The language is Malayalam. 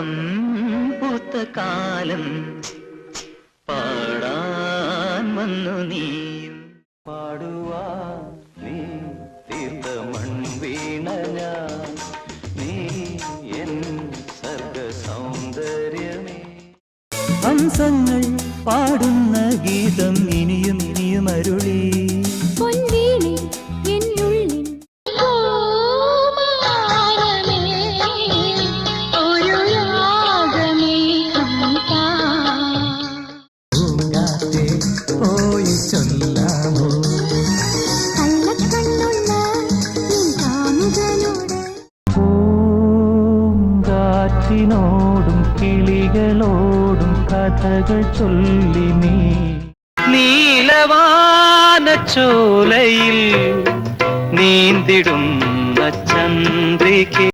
പാടം പൂത്ത കാലം പാടാൻ വന്നു നീയും പാടുവാ നീ തീർത്ത മൺവീണ ഞാൻ നീ എൻ സർഗ സൗന്ദര്യമേ ഹംസങ്ങൾ പാടുന്ന ഗീതം ഇനിയും ഇനിയും അരുളി ോടും കിളികളോടും കഥകൾ ചൊല്ലി നീ നീലവാനച്ചോലയിൽ നീന്തിടുന്ന ചന്ദ്രിക